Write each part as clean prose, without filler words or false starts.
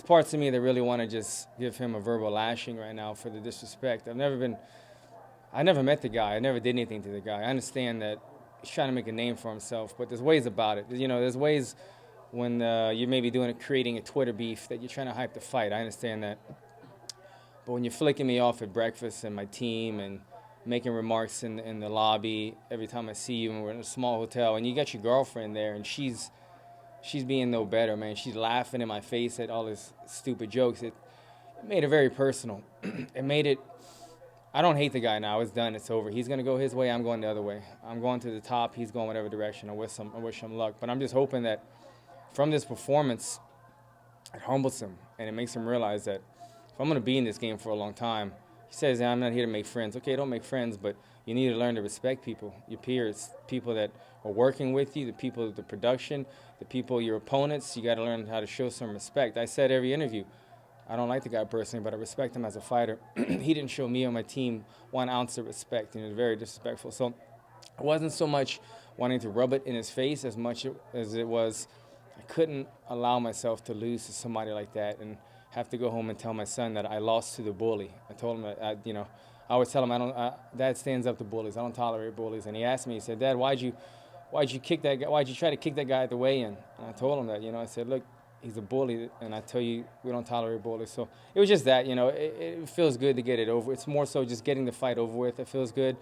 parts of me that really want to just give him a verbal lashing right now for the disrespect. I never met the guy. I never did anything to the guy. I understand that he's trying to make a name for himself, but there's ways about it. You know, there's ways when you may be creating a Twitter beef that you're trying to hype the fight. I understand that. But when you're flicking me off at breakfast and my team and making remarks in the lobby every time I see you, and we're in a small hotel, and you got your girlfriend there, and she's being no better, man. She's laughing in my face at all his stupid jokes. It made it very personal. It made it. I don't hate the guy now. It's done. It's over. He's gonna go his way. I'm going the other way. I'm going to the top. He's going whatever direction. I wish him luck. But I'm just hoping that from this performance, it humbles him and it makes him realize that if I'm gonna be in this game for a long time, he says, I'm not here to make friends. Okay, don't make friends, but you need to learn to respect people, your peers, people that are working with you, the people of the production, the people, your opponents. You got to learn how to show some respect. I said every interview, I don't like the guy personally, but I respect him as a fighter. He didn't show me or my team 1 ounce of respect, and it was very disrespectful. So it wasn't so much wanting to rub it in his face as much as it was I couldn't allow myself to lose to somebody like that and have to go home and tell my son that I lost to the bully. I told him that, I always tell him, Dad stands up to bullies. I don't tolerate bullies. And he asked me, he said, Dad, why'd you kick that guy? Why'd you try to kick that guy at the weigh-in? And I told him that, I said, look, he's a bully, and I tell you, we don't tolerate bullies. So it was just that, it feels good to get it over. It's more so just getting the fight over with. It feels good.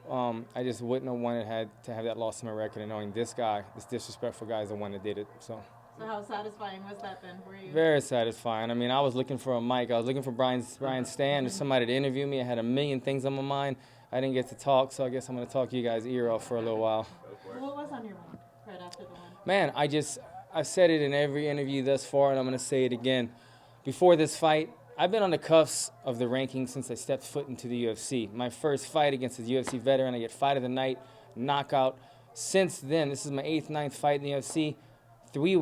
I just wouldn't have wanted to have that loss in my record, and knowing this guy, this disrespectful guy, is the one that did it. So how satisfying was that then for you? Very satisfying. I mean, I was looking for a mic. I was looking for Brian Stan or somebody to interview me. I had a million things on my mind. I didn't get to talk, so I guess I'm going to talk you guys' ear off for a little while. What was on your mind right after the win? Man, I've said it in every interview thus far, and I'm going to say it again. Before this fight, I've been on the cuffs of the rankings since I stepped foot into the UFC. My first fight against a UFC veteran, I get fight of the night, knockout. Since then, this is my 8th, 9th fight in the UFC. 3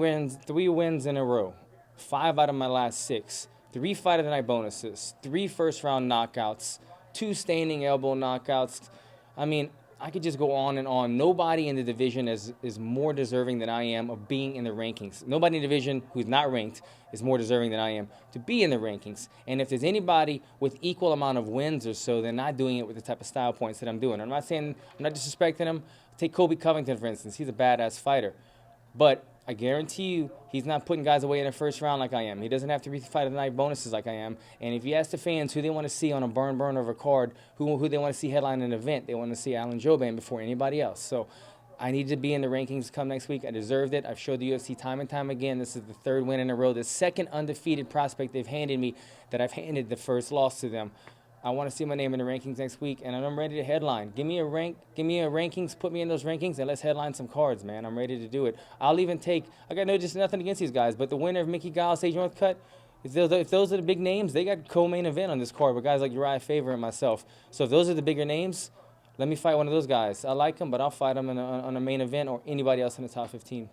wins in a row. 5 out of my last 6. 3 fight of the night bonuses. 3 first-round knockouts. 2 standing elbow knockouts. I mean, I could just go on and on. Nobody in the division is more deserving than I am of being in the rankings. Nobody in the division who's not ranked is more deserving than I am to be in the rankings. And if there's anybody with equal amount of wins or so, they're not doing it with the type of style points that I'm doing. I'm not disrespecting him. Take Kobe Covington, for instance. He's a badass fighter. But I guarantee you he's not putting guys away in the first round like I am. He doesn't have to reach fight of the night bonuses like I am. And if you ask the fans who they want to see on a burn of a card, who they want to see headline an event, they want to see Jouban before anybody else. So I need to be in the rankings come next week. I deserved it. I've showed the UFC time and time again. This is the 3rd win in a row. The 2nd undefeated prospect they've handed me that I've handed the first loss to them. I want to see my name in the rankings next week, and I'm ready to headline. Give me a rankings, put me in those rankings, and let's headline some cards, man. I'm ready to do it. I'll even take, I got nothing against these guys, but the winner of Mickey Gall, Sage Northcutt, if those are the big names, they got co-main event on this card with guys like Uriah Faber and myself. So if those are the bigger names, let me fight one of those guys. I like them, but I'll fight them on a main event or anybody else in the top 15.